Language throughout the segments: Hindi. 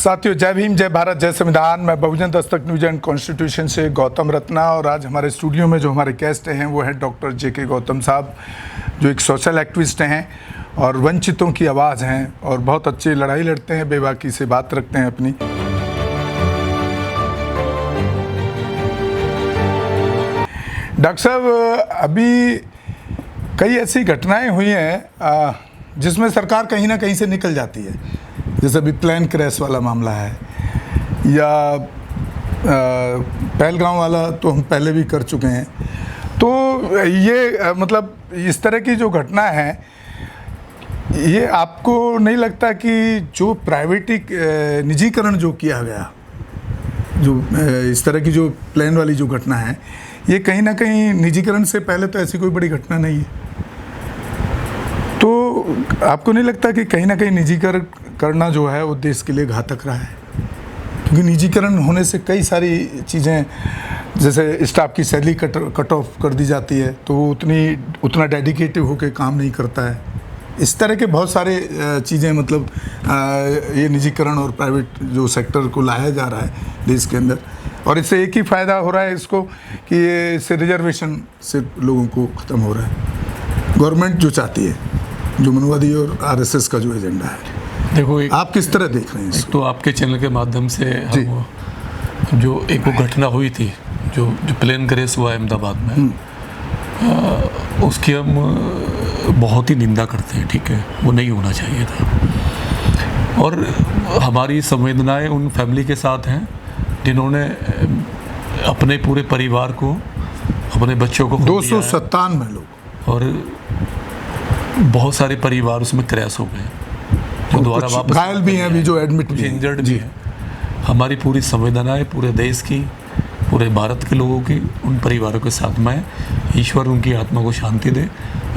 साथियों, जय भीम, जय भारत, जय संविधान। मैं बहुजन दस्तक न्यूज एंड कॉन्स्टिट्यूशन से गौतम रत्ना, और आज हमारे स्टूडियो में जो हमारे गेस्ट हैं वो हैं डॉक्टर जे.के. गौतम साहब, जो एक सोशल एक्टिविस्ट हैं और वंचितों की आवाज़ हैं और बहुत अच्छी लड़ाई लड़ते हैं, बेबाकी से बात रखते हैं अपनी। डॉक्टर साहब, अभी कई ऐसी घटनाएं हुई हैं जिसमें सरकार कहीं ना कहीं से निकल जाती है, जैसे अभी प्लेन क्रैश वाला मामला है, या पहलगांव वाला तो हम पहले भी कर चुके हैं। तो ये मतलब इस तरह की जो घटना है, ये आपको नहीं लगता कि जो निजीकरण जो किया गया, जो इस तरह की जो प्लेन वाली जो घटना है, ये कहीं ना कहीं निजीकरण से पहले तो ऐसी कोई बड़ी घटना नहीं है? तो आपको नहीं लगता कि कहीं ना कहीं निजीकरण करना जो है वो देश के लिए घातक रहा है? क्योंकि निजीकरण होने से कई सारी चीज़ें, जैसे स्टाफ की सैलरी कट ऑफ कर दी जाती है, तो वो उतना डेडिकेटिव होकर काम नहीं करता है। इस तरह के बहुत सारे चीज़ें, मतलब ये निजीकरण और प्राइवेट जो सेक्टर को लाया जा रहा है देश के अंदर, और इससे एक ही फ़ायदा हो रहा है इसको कि ये इससे रिजर्वेशन से लोगों को ख़त्म हो रहा है। गवर्नमेंट जो चाहती है, जो मनुवादी और आरएसएस का जो एजेंडा है, देखो आप किस तरह देख रहे हैं इसको? तो आपके चैनल के माध्यम से हम जो एक वो घटना हुई थी, जो प्लेन क्रैश हुआ अहमदाबाद में, उसकी हम बहुत ही निंदा करते हैं। ठीक है, वो नहीं होना चाहिए था, और हमारी संवेदनाएं उन फैमिली के साथ हैं जिन्होंने अपने पूरे परिवार को, अपने बच्चों को 297 लोग, और बहुत सारे परिवार उसमें क्रैश हो गए, जो दोबारा वापस घायल भी हैं, अभी जो एडमिट भी, इंजर्ड भी हैं। हमारी पूरी संवेदनाएं पूरे देश की, पूरे भारत के लोगों की उन परिवारों के साथ में। ईश्वर उनकी आत्मा को शांति दे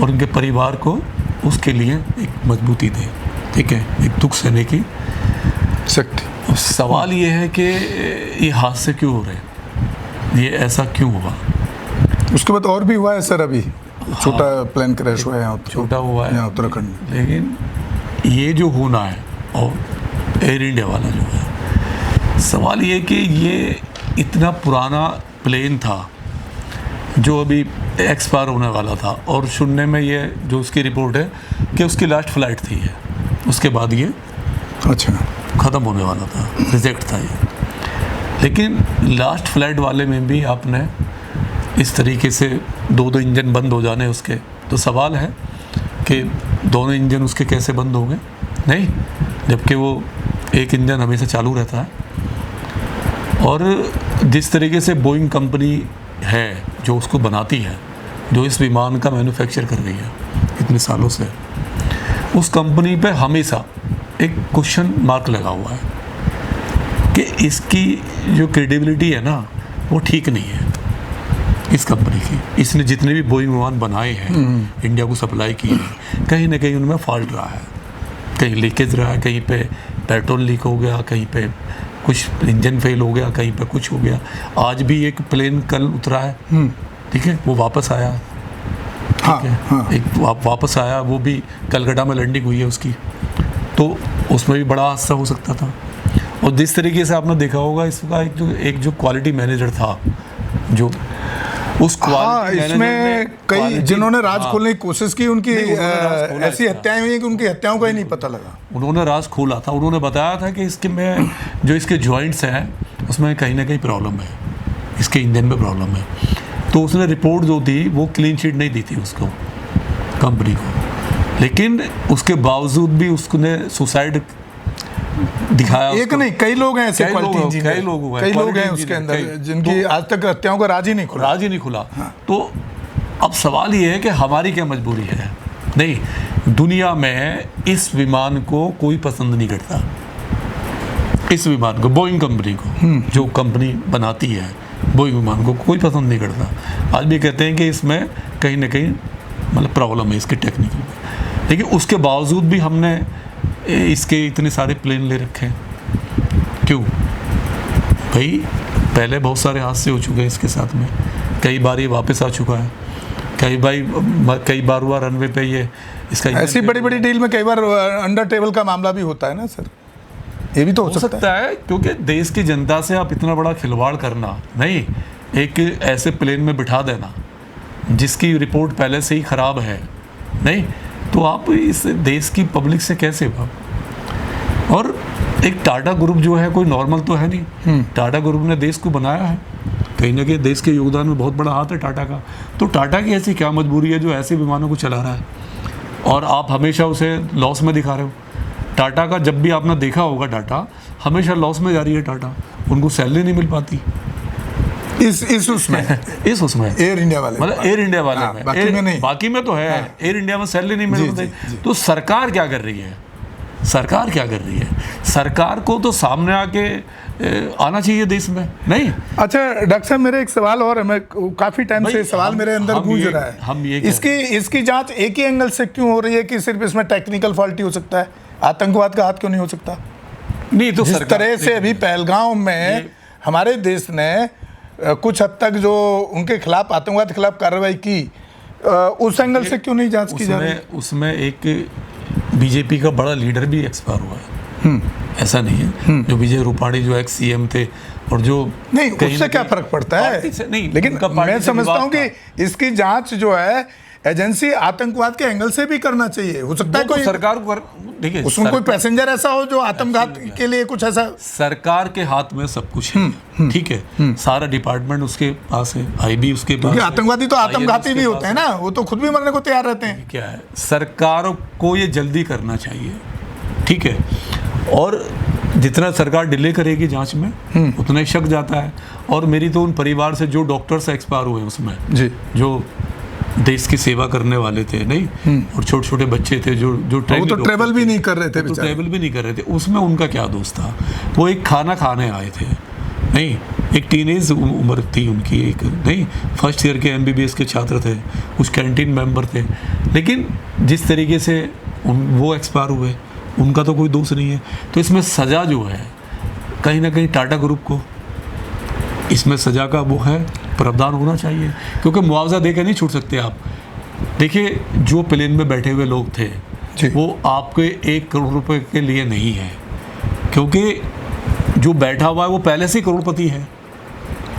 और उनके परिवार को उसके लिए एक मजबूती दे। ठीक है, एक दुख सहने की शक्ति। सवाल ये है कि ये हादसे क्यों हो रहे हैं, ये ऐसा क्यों हुआ? उसके बाद और भी हुआ है सर, अभी छोटा प्लेन क्रैश हुआ है यहाँ, छोटा हुआ है यहाँ उत्तराखंड में। लेकिन ये जो होना है, और एयर इंडिया वाला जो है, सवाल ये कि ये इतना पुराना प्लेन था जो अभी एक्सपायर होने वाला था, और सुनने में ये जो उसकी रिपोर्ट है कि उसकी लास्ट फ्लाइट थी ये, उसके बाद ये अच्छा ख़त्म होने वाला था, रिजेक्ट था ये। लेकिन लास्ट फ्लाइट वाले में भी आपने इस तरीके से दो इंजन बंद हो जाने उसके, तो सवाल है कि दोनों इंजन उसके कैसे बंद हो गए? नहीं, जबकि वो एक इंजन हमेशा चालू रहता है। और जिस तरीके से बोइंग कंपनी है जो उसको बनाती है, जो इस विमान का मैन्युफैक्चर कर रही है इतने सालों से, उस कंपनी पे हमेशा एक क्वेश्चन मार्क लगा हुआ है कि इसकी जो क्रेडिबिलिटी है ना, वो ठीक नहीं है इस कंपनी की। इसने जितने भी बोइंग विमान बनाए हैं, इंडिया को सप्लाई किए हैं, कहीं ना कहीं उनमें फॉल्ट रहा है, कहीं लीकेज रहा है, कहीं पे पेट्रोल लीक हो गया, कहीं पे कुछ इंजन फेल हो गया, कहीं पे कुछ हो गया। आज भी एक प्लेन कल उतरा है, ठीक है, वो वापस आया, ठीक है, एक वापस आया, वो भी कलकत्ता में लैंडिंग हुई है उसकी, तो उसमें भी बड़ा हादसा हो सकता था। और जिस तरीके से आपने देखा होगा, इसका एक जो क्वालिटी मैनेजर था, जो उस क्वालिटी इसमें कई जिन्होंने राज खोलने की कोशिश की, उनकी ऐसी हत्याएं हुई कि उनकी हत्याओं का ही नहीं पता लगा। उन्होंने राज खोला था, उन्होंने बताया था कि इसके में जो इसके जॉइंट्स हैं उसमें कहीं ना कहीं प्रॉब्लम है, इसके इंजन में प्रॉब्लम है। तो उसने रिपोर्ट जो दी वो क्लीन शीट नहीं दी थी उसको, कंपनी को, लेकिन उसके बावजूद भी उसने सुसाइड दिखाया। एक नहीं, कई लोग हैं ऐसे, कई लोग हैं उसके अंदर जिनकी आज तक हत्याओं का राज ही नहीं खुला। हाँ। तो अब सवाल ये है कि हमारी क्या मजबूरी है? नहीं, दुनिया में इस विमान को कोई पसंद नहीं करता, इस विमान को, बोइंग कंपनी को, जो कंपनी बनाती है बोइंग विमान को कोई पसंद नहीं करता। आज भी कहते हैं कि इसमें कहीं ना कहीं मतलब प्रॉब्लम है इसके टेक्निकल में, लेकिन उसके बावजूद भी हमने इसके इतने सारे प्लेन ले रखे हैं। क्यों भाई? पहले बहुत सारे हादसे हो चुके हैं इसके साथ में, कई बार ये वापस आ चुका है, कई बार हुआ रनवे पे ये इसका। ऐसी बड़ी बड़ी डील में कई बार अंडर टेबल का मामला भी होता है ना सर? ये भी तो हो सकता है, क्योंकि देश की जनता से आप इतना बड़ा खिलवाड़ करना, नहीं, एक ऐसे प्लेन में बिठा देना जिसकी रिपोर्ट पहले से ही ख़राब है, नहीं, तो आप इस देश की पब्लिक से कैसे और एक टाटा ग्रुप जो है कोई नॉर्मल तो है नहीं। टाटा ग्रुप ने देश को बनाया है, कहीं ना कहीं देश के योगदान में बहुत बड़ा हाथ है टाटा का। तो टाटा की ऐसी क्या मजबूरी है जो ऐसे विमानों को चला रहा है और आप हमेशा उसे लॉस में दिखा रहे हो। टाटा का जब भी आपने देखा होगा, टाटा हमेशा लॉस में जा रही है। टाटा, उनको सैलरी नहीं मिल पाती इस उसमें इस उसमें एयर इंडिया वाले, मतलब एयर इंडिया वाले में, बाकी में नहीं, बाकी में तो है। एयर इंडिया में सैलरी नहीं मिल पाती। तो सरकार क्या कर रही है? सरकार क्या कर रही है? सरकार को तो सामने आके आना चाहिए देश में, नहीं। अच्छा डॉक्टर साहब, मेरे एक सवाल और है, मैं काफी टाइम से सवाल मेरे अंदर गूंज रहा है। हम ये इसकी जांच एक ही एंगल से क्यों हो रही है कि सिर्फ इसमें टेक्निकल फॉल्ट ही हो सकता है, आतंकवाद का हाथ क्यों नहीं हो सकता? नहीं, तो जिस तरह से अभी पहलगांव में हमारे देश ने कुछ हद तक जो उनके खिलाफ, आतंकवाद के खिलाफ कार्रवाई की, उस एंगल से क्यों नहीं जांच की जा रही? उसमें एक बीजेपी का बड़ा लीडर भी एक्सपायर हुआ है, ऐसा नहीं है। जो विजय रूपाणी जो एक्स सीएम थे, और जो नहीं, उससे क्या फर्क पड़ता है? नहीं, लेकिन मैं समझता हूँ कि इसकी जांच जो है एजेंसी आतंकवाद के एंगल से भी करना चाहिए। हो सकता है कोई सरकार को, देखिए, उसमें कोई पैसेंजर ऐसा हो जो आत्मघात के लिए कुछ ऐसा। सरकार के हाथ में सब कुछ है, ठीक है, सारा डिपार्टमेंट उसके पास है, आईबी उसके पास है। आतंकवादी तो आत्मघाती भी होते हैं ना, वो तो खुद भी मरने को तैयार रहते हैं। क्या है, सरकार को ये जल्दी करना चाहिए, ठीक है, और जितना सरकार डिले करेगी जांच में उतना ही शक जाता है। और मेरी तो उन परिवार से जो डॉक्टर्स एक्सपायर हुए उसमें जी, जो देश की सेवा करने वाले थे, नहीं, और छोटे छोटे बच्चे थे जो वो तो ट्रेवल भी नहीं कर रहे थे, ट्रेवल भी नहीं कर रहे थे, उसमें उनका क्या दोष था? वो एक खाना खाने आए थे, नहीं, एक टीनेज उम्र थी उनकी, एक नहीं, फर्स्ट ईयर के एमबीबीएस के छात्र थे, कुछ कैंटीन मेंबर थे, लेकिन जिस तरीके से वो एक्सपायर हुए, उनका तो कोई दोष नहीं है। तो इसमें सज़ा जो है, कहीं ना कहीं टाटा ग्रुप को इसमें सज़ा का वो है, प्रावधान होना चाहिए, क्योंकि मुआवजा देकर नहीं छूट सकते आप। देखिए, जो प्लेन में बैठे हुए लोग थे वो आपके 1 करोड़ रुपए के लिए नहीं है, क्योंकि जो बैठा हुआ है वो पहले से करोड़पति है।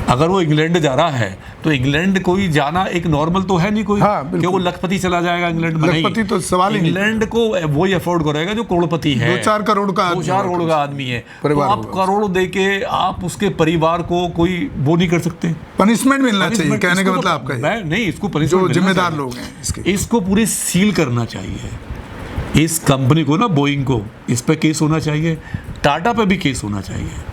अगर वो इंग्लैंड जा रहा है तो इंग्लैंड कोई जाना एक नॉर्मल तो है नहीं कोई, कि वो लखपति चला जाएगा इंग्लैंड में, लखपति तो सवाल ही नहीं। इंग्लैंड को वो ही अफोर्ड करेगा जो करोड़पति है, 2-4 करोड़ का 2-4 करोड़ का आदमी है। तो आप करोड़ देके आप उसके परिवार को कोई वो नहीं कर सकते। पनिशमेंट मिलना चाहिए, कहने का मतलब आपका मैं नहीं, इसको पनिशमेंट, जो जिम्मेदार लोग हैं इसको पूरी सील करना चाहिए। इस कंपनी को ना, बोइंग को, इस पे केस होना चाहिए, टाटा पे भी केस होना चाहिए।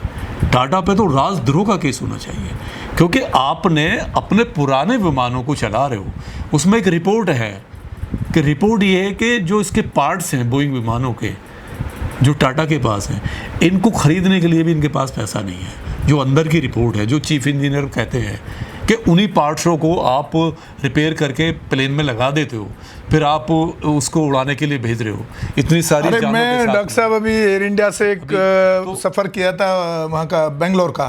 टाटा पे तो राजद्रोह का केस होना चाहिए, क्योंकि आपने अपने पुराने विमानों को चला रहे हो। उसमें एक रिपोर्ट है कि रिपोर्ट ये है कि जो इसके पार्ट्स हैं बोइंग विमानों के, जो टाटा के पास हैं, इनको खरीदने के लिए भी इनके पास पैसा नहीं है। जो अंदर की रिपोर्ट है, जो चीफ इंजीनियर कहते हैं कि उन्हीं पार्ट्सों को आप रिपेयर करके प्लेन में लगा देते हो, फिर आप उसको उड़ाने के लिए भेज रहे हो। इतनी सारी जानों के साथ। मैं डॉक्टर साहब अभी एयर इंडिया से एक सफ़र किया था वहाँ का, बेंगलोर का।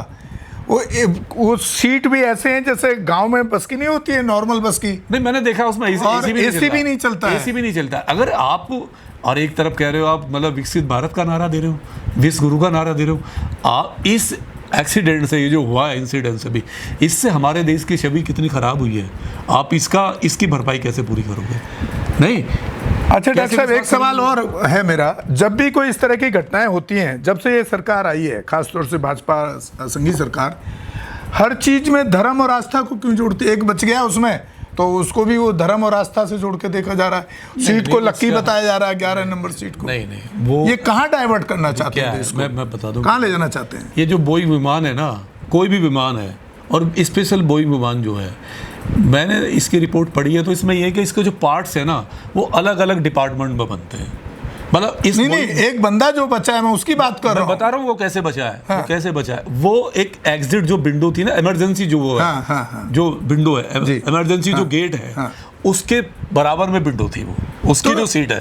वो सीट भी ऐसे हैं जैसे गांव में बस की नहीं होती है, नॉर्मल बस की। नहीं, मैंने देखा उसमें एसी भी नहीं चलता, एसी भी नहीं चलता। अगर आप और एक तरफ कह रहे हो आप, मतलब विकसित भारत का नारा दे रहे हो, विश्व गुरु का नारा दे रहे हो, आप इस एक्सीडेंट से, ये जो हुआ है इंसिडेंट से भी, इससे हमारे देश की छवि कितनी खराब हुई है, आप इसकी भरपाई कैसे पूरी करोगे? नहीं। अच्छा डॉक्टर साहब, एक सवाल और है मेरा। जब भी कोई इस तरह की घटनाएं होती हैं, जब से ये सरकार आई है, खासतौर से भाजपा संघीय सरकार, हर चीज में धर्म और आस्था को क्यों जोड़ती है? एक बच गया उसमें, तो उसको भी वो धर्म और आस्था से जोड़ के देखा जा रहा है। सीट को लक्की बताया जा रहा है, 11 नंबर सीट को। नहीं, वो ये कहाँ डाइवर्ट करना चाहते हैं? मैं बता दूं, कहाँ ले जाना चाहते हैं? ये जो बोइंग विमान है ना, कोई भी विमान है, और स्पेशल बोइंग विमान जो है, मैंने इसकी रिपोर्ट पढ़ी है, तो इसमें यह है कि इसके जो पार्ट्स है ना, वो अलग अलग डिपार्टमेंट में बनते हैं। मतलब इस नहीं, एक बंदा जो बचा है, मैं उसकी बात कर रहा हूँ। बता रहा हूँ वो कैसे बचा है। हाँ। वो कैसे बचा है, वो एक एग्जिट जो विंडो थी ना, इमरजेंसी जो वो है, हाँ। जो विंडो है, इमरजेंसी जो गेट है, उसके बराबर में विंडो थी, वो उसकी जो सीट है,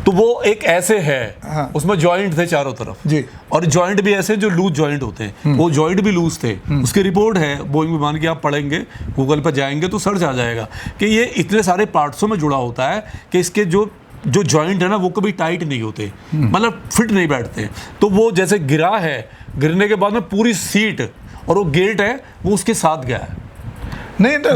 तो वो एक ऐसे है, उसमें जॉइंट थे चारों तरफ जी, और जॉइंट भी ऐसे जो लूज जॉइंट होते हैं, वो जॉइंट भी लूज थे। उसकी रिपोर्ट है बोइंग विमान की, आप पढ़ेंगे, गूगल पर जाएंगे तो सर्च आ जाएगा कि ये इतने सारे पार्ट्सों में जुड़ा होता है कि इसके जो जो जॉइंट है ना वो कभी टाइट नहीं होते, मतलब फिट नहीं बैठते। तो वो जैसे गिरा है, गिरने के बाद में पूरी सीट और वो गेट है वो उसके साथ गया है। नहीं तो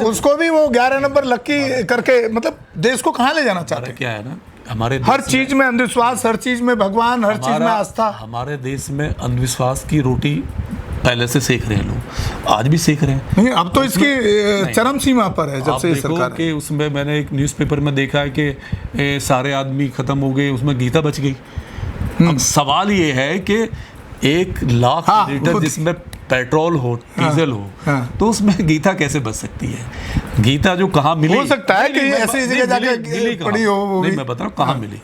उसको भी वो 11 नंबर लकी करके, मतलब देश को कहाँ ले जाना चाहते हैं? क्या है ना, हमारे हर चीज में अंधविश्वास, हर चीज में भगवान, हर चीज में आस्था। हमारे देश में अंधविश्वास की रोटी पहले से सेक रहे हैं लोग, आज भी सेक रहे हैं। नहीं, अब तो इसकी चरम सीमा पर है जब से ये सरकार के उसमें मैंने एक न्यूज़पेपर में देखा है कि सारे आदमी खत्म हो गए, उसमें गीता बच गई। अब सवाल ये है कि 1 लाख लीटर जिसमें पेट्रोल हो, डीजल हो, तो उसमें गीता कैसे बच सकती है? गीता जो कहाँ मिली, हो सकता है कि ऐसी जगह जाके पड़ी हो, वो नहीं मैं बता रहा हूँ कहाँ मिली।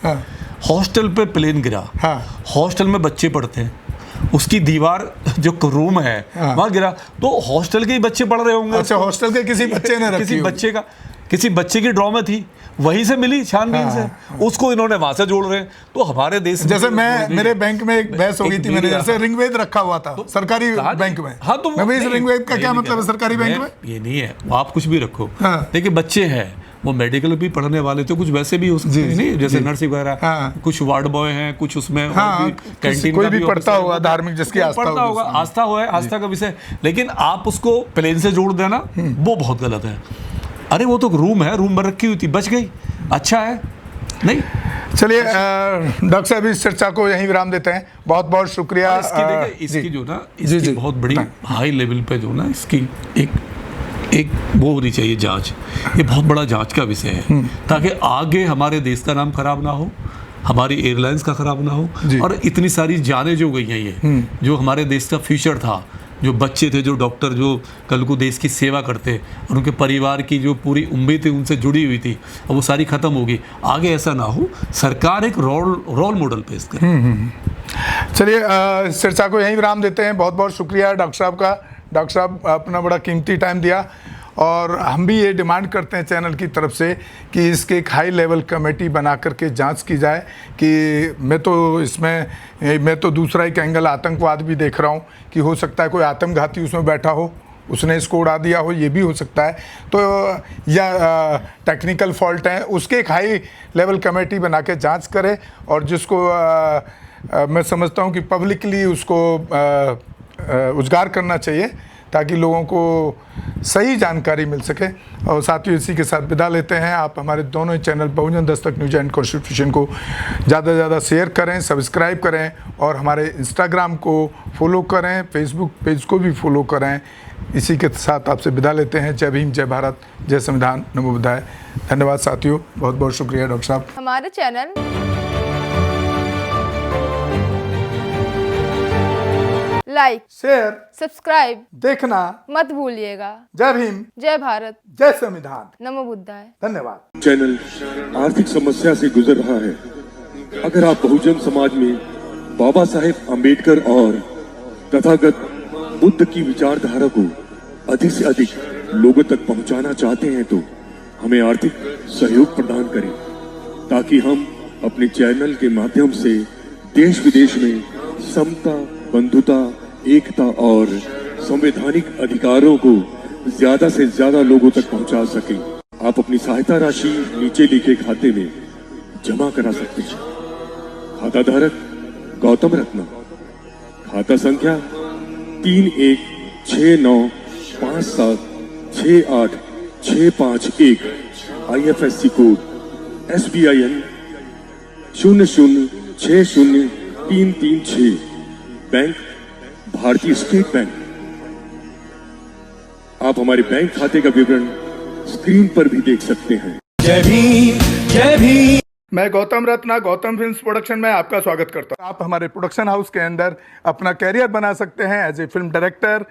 हॉस्टल पे प्लेन गिरा, हॉस्टल में बच्चे पढ़ते हैं, उसकी दीवार जो रूम है वहां गिरा, तो हॉस्टल के ही बच्चे पढ़ रहे होंगे। अच्छा, हॉस्टल के किसी बच्चे ने रखी, किसी बच्चे की ड्रॉ में थी, वहीं से मिली छानबीन से, उसको इन्होंने वहां से जोड़ रहे हैं। तो हमारे देश में जैसे मेरे बैंक में एक बहस हो गई थी, मैंने जैसे रिंगवेद रखा हुआ था सरकारी बैंक में। हाँ, तो मैं इस रिंगवेद का क्या मतलब है सरकारी बैंक में? ये नहीं है, वो आप कुछ भी रखो, देखिए बच्चे हैं वो मेडिकल भी पढ़ने वाले थे, कुछ वैसे भी हो सकते हैं, नहीं जैसे नर्सिंग वगैरह, कुछ वार्ड बॉय हैं, कुछ उसमें कैंटीन कोई भी पढ़ता होगा, धार्मिक जिसकी आस्था होगा, आस्था हो, आस्था का विषय। लेकिन आप उसको प्लेन से जोड़ देना वो बहुत गलत है। अरे वो तो रूम है, रूम में रखी हुई थी, बच गई, अच्छा है। नहीं, चलिए डॉक्टर साहब इस चर्चा को यहीं विराम देते हैं। बहुत बहुत शुक्रिया। इसकी जो ना, इसकी बहुत बड़ी हाई लेवल पे जो ना इसकी एक वो होनी चाहिए जांच, ये बहुत बड़ा जांच का विषय है, ताकि आगे हमारे देश का नाम खराब ना हो, हमारी एयरलाइंस का खराब ना हो, और इतनी सारी जानें जो गई हैं, ये जो हमारे देश का फ्यूचर था, जो बच्चे थे, जो डॉक्टर, जो कल को देश की सेवा करते, और उनके परिवार की जो पूरी उम्मीद थी उनसे जुड़ी हुई थी, अब वो सारी खत्म होगी। आगे ऐसा ना हो, सरकार एक रोल मॉडल पेश करे। चलिए इस चर्चा को यहीं विराम देते हैं। बहुत बहुत शुक्रिया डॉक्टर साहब का। डॉक्टर साहब अपना बड़ा कीमती टाइम दिया, और हम भी ये डिमांड करते हैं चैनल की तरफ से कि इसके एक हाई लेवल कमेटी बना करके जांच की जाए। कि मैं तो दूसरा एक एंगल आतंकवाद भी देख रहा हूँ कि हो सकता है कोई आत्मघाती उसमें बैठा हो, उसने इसको उड़ा दिया हो, ये भी हो सकता है। तो या टेक्निकल फॉल्ट है, उसके एक हाई लेवल कमेटी बना के जाँच करे, और जिसको मैं समझता हूँ कि पब्लिकली उसको उजागर करना चाहिए, ताकि लोगों को सही जानकारी मिल सके। और साथियों, इसी के साथ विदा लेते हैं। आप हमारे दोनों ही channel Bahujan Dastak news and constitution को ज़्यादा से ज़्यादा शेयर करें, सब्सक्राइब करें, और हमारे इंस्टाग्राम को फॉलो करें, फेसबुक पेज को भी फॉलो करें। इसी के साथ आपसे विदा लेते हैं। जय भीम, जय भारत, जय संविधान, नमो बुद्धाय। धन्यवाद साथियों, बहुत बहुत शुक्रिया डॉक्टर साहब। हमारे चैनल लाइक, शेयर, सब्सक्राइब देखना मत भूलिएगा। जय भीम, जय भारत, जय संविधान, नमो बुद्धाय। धन्यवाद। चैनल आर्थिक समस्या से गुजर रहा है। अगर आप बहुजन समाज में बाबा साहेब अम्बेडकर और तथागत बुद्ध की विचारधारा को अधिक से अधिक लोगों तक पहुंचाना चाहते हैं, तो हमें आर्थिक सहयोग प्रदान करें, ताकि हम अपने चैनल के माध्यम से देश विदेश में समता, बंधुता, एकता और संवैधानिक अधिकारों को ज्यादा से ज्यादा लोगों तक पहुंचा सकें। आप अपनी सहायता राशि नीचे लिखे खाते में जमा करा सकते हैं। खाता धारक गौतम रत्ना, खाता संख्या 3169576865 IFSC कोड SBIN 0060336, बैंक भारतीय स्टेट बैंक। आप हमारे बैंक खाते का विवरण स्क्रीन पर भी देख सकते हैं। जय भीम, जय भीम। मैं गौतम रत्ना, गौतम फिल्म्स प्रोडक्शन में आपका स्वागत करता हूं। आप हमारे प्रोडक्शन हाउस के अंदर अपना कैरियर बना सकते हैं as a film director,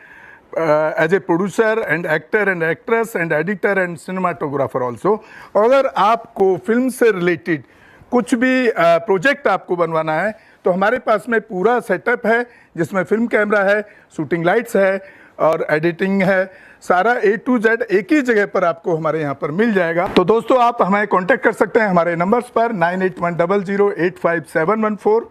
as a producer and actor and actress and editor and cinematographer also. अगर आपको फिल्म से रिलेटेड कुछ भी प्रोजेक्ट आपको बनवाना है, तो हमारे पास में पूरा सेटअप है, जिसमें फिल्म कैमरा है, शूटिंग लाइट्स है और एडिटिंग है। सारा A to Z एक ही जगह पर आपको हमारे यहाँ पर मिल जाएगा। तो दोस्तों, आप हमें कांटेक्ट कर सकते हैं हमारे नंबर्स पर 9810085714।